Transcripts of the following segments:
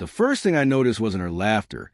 The first thing I noticed wasn't her laughter.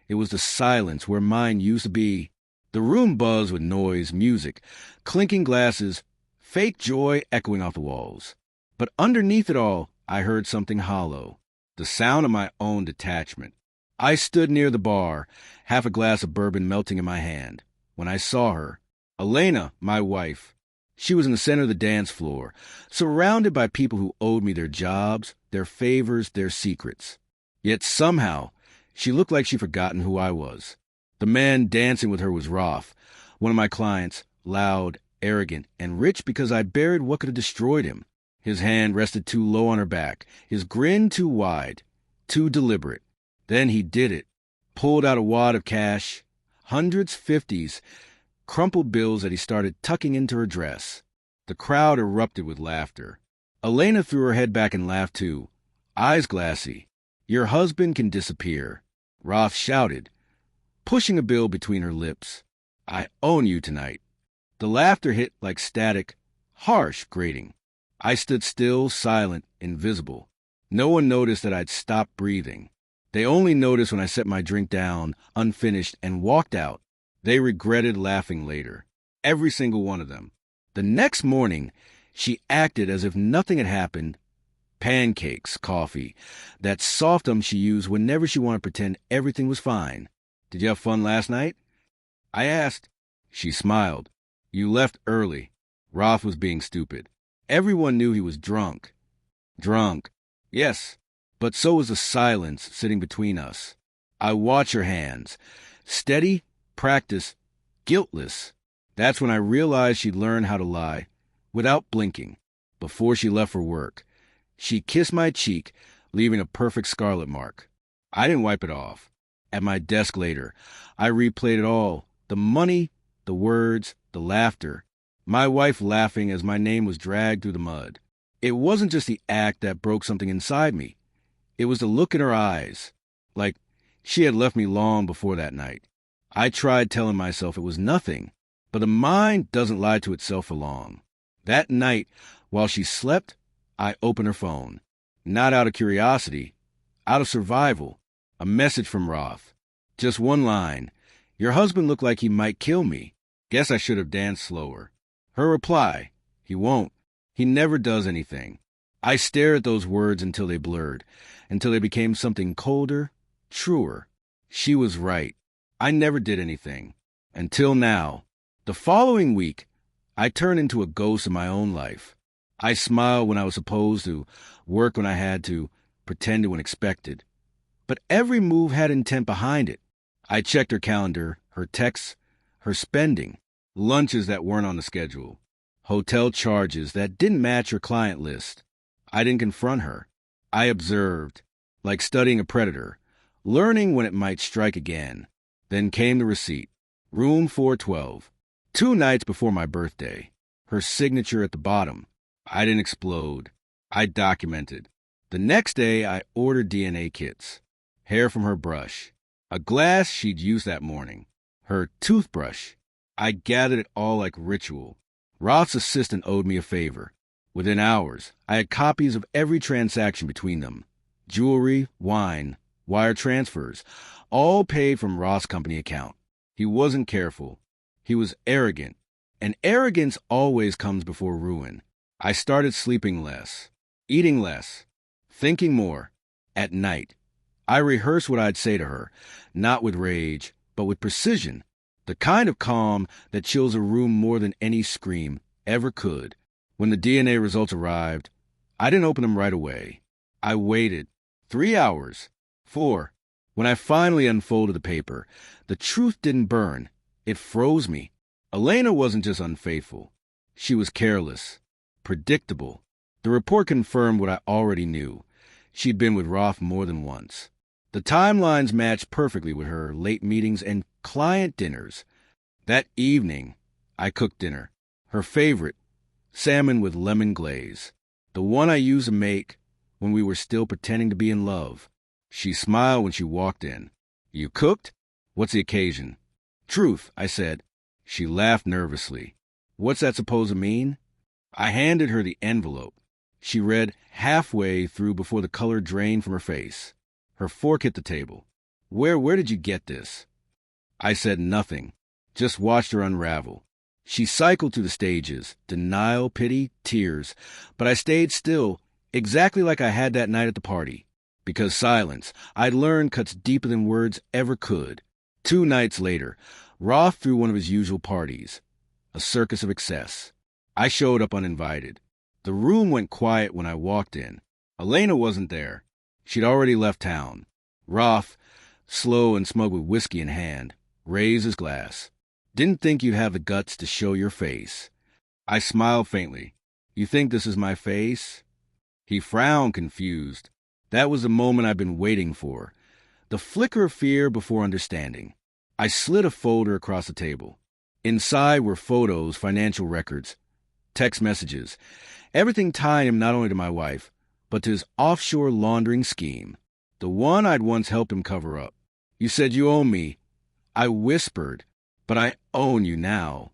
It was the silence where mine used to be. The room buzzed with noise, music, clinking glasses, fake joy echoing off the walls. But underneath it all, I heard something hollow, the sound of my own detachment. I stood near the bar, half a glass of bourbon melting in my hand, when I saw her. Elena, my wife. She was in the center of the dance floor, surrounded by people who owed me their jobs, their favors, their secrets. Yet somehow, she looked like she'd forgotten who I was. The man dancing with her was Roth, one of my clients, loud, arrogant, and rich because I buried what could have destroyed him. His hand rested too low on her back, his grin too wide, too deliberate. Then he did it, pulled out a wad of cash, hundreds, fifties, crumpled bills that he started tucking into her dress. The crowd erupted with laughter. Elena threw her head back and laughed too, eyes glassy. "Your husband can disappear," Roth shouted, pushing a bill between her lips. "I own you tonight." The laughter hit like static, harsh, grating. I stood still, silent, invisible. No one noticed that I'd stopped breathing. They only noticed when I set my drink down, unfinished, and walked out. They regretted laughing later. Every single one of them. The next morning, she acted as if nothing had happened. Pancakes, coffee, that soft she used whenever she wanted to pretend everything was fine. "Did you have fun last night?" I asked. She smiled. "You left early." Roth was being stupid. Everyone knew he was drunk. Drunk. Yes, but so was the silence sitting between us. I watched her hands. Steady, practiced, guiltless. That's when I realized she'd learned how to lie, without blinking, before she left for work. She kissed my cheek, leaving a perfect scarlet mark. I didn't wipe it off. At my desk later, I replayed it all. The money, the words, the laughter. My wife laughing as my name was dragged through the mud. It wasn't just the act that broke something inside me. It was the look in her eyes. Like she had left me long before that night. I tried telling myself it was nothing, but the mind doesn't lie to itself for long. That night, while she slept, I opened her phone. Not out of curiosity, out of survival. A message from Roth. Just one line. "Your husband looked like he might kill me. Guess I should have danced slower." Her reply. "He won't. He never does anything." I stared at those words until they blurred, until they became something colder, truer. She was right. I never did anything. Until now. The following week, I turned into a ghost in my own life. I smiled when I was supposed to, work when I had to, pretended when expected. But every move had intent behind it. I checked her calendar, her texts, her spending, lunches that weren't on the schedule, hotel charges that didn't match her client list. I didn't confront her. I observed, like studying a predator, learning when it might strike again. Then came the receipt. Room 412. 2 nights before my birthday. Her signature at the bottom. I didn't explode. I documented. The next day, I ordered DNA kits. Hair from her brush. A glass she'd used that morning. Her toothbrush. I gathered it all like ritual. Roth's assistant owed me a favor. Within hours, I had copies of every transaction between them. Jewelry, wine, wire transfers, all paid from Roth's company account. He wasn't careful. He was arrogant. And arrogance always comes before ruin. I started sleeping less, eating less, thinking more. At night, I rehearsed what I'd say to her, not with rage, but with precision, the kind of calm that chills a room more than any scream ever could. When the DNA results arrived, I didn't open them right away. I waited 3 hours, 4. When I finally unfolded the paper, the truth didn't burn. It froze me. Elena wasn't just unfaithful. She was careless, predictable. The report confirmed what I already knew. She'd been with Roth more than once. The timelines matched perfectly with her late meetings and client dinners. That evening, I cooked dinner. Her favorite, salmon with lemon glaze. The one I used to make when we were still pretending to be in love. She smiled when she walked in. "You cooked? What's the occasion?" "Truth," I said. She laughed nervously. "What's that supposed to mean?" I handed her the envelope. She read halfway through before the color drained from her face. Her fork hit the table. Where did you get this? I said nothing, just watched her unravel. She cycled through the stages, denial, pity, tears, but I stayed still, exactly like I had that night at the party. Because silence, I'd learned, cuts deeper than words ever could. 2 nights later, Roth threw one of his usual parties, a circus of excess. I showed up uninvited. The room went quiet when I walked in. Elena wasn't there. She'd already left town. Roth, slow and smug with whiskey in hand, raised his glass. Didn't think you'd have the guts to show your face. I smiled faintly. You think this is my face? He frowned, confused. That was the moment I'd been waiting for. The flicker of fear before understanding. I slid a folder across the table. Inside were photos, financial records, text messages, everything tying him not only to my wife, but to his offshore laundering scheme, the one I'd once helped him cover up. You said you owe me. I whispered, but I own you now.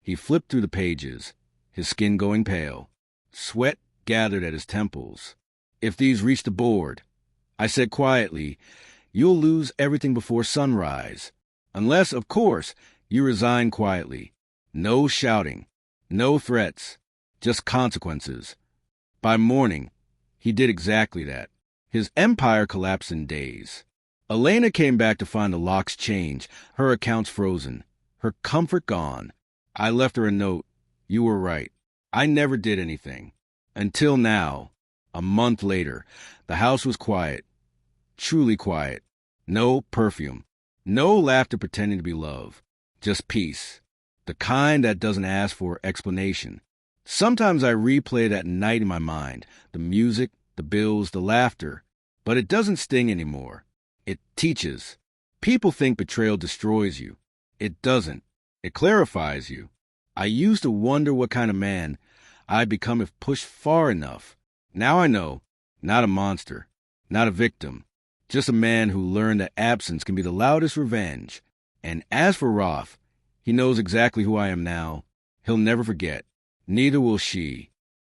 He flipped through the pages, his skin going pale. Sweat gathered at his temples. If these reach the board, I said quietly, you'll lose everything before sunrise. Unless, of course, you resign quietly. No shouting, no threats, just consequences. By morning, he did exactly that. His empire collapsed in days. Elena came back to find the locks changed, her accounts frozen, her comfort gone. I left her a note. You were right. I never did anything. Until now, a month later, the house was quiet. Truly quiet. No perfume. No laughter pretending to be love. Just peace. The kind that doesn't ask for explanation. Sometimes I replay that night in my mind. The music, the bills, the laughter. But it doesn't sting anymore. It teaches. People think betrayal destroys you. It doesn't. It clarifies you. I used to wonder what kind of man I'd become if pushed far enough. Now I know. Not a monster. Not a victim. Just a man who learned that absence can be the loudest revenge. And as for Roth, he knows exactly who I am now. He'll never forget. Neither will she.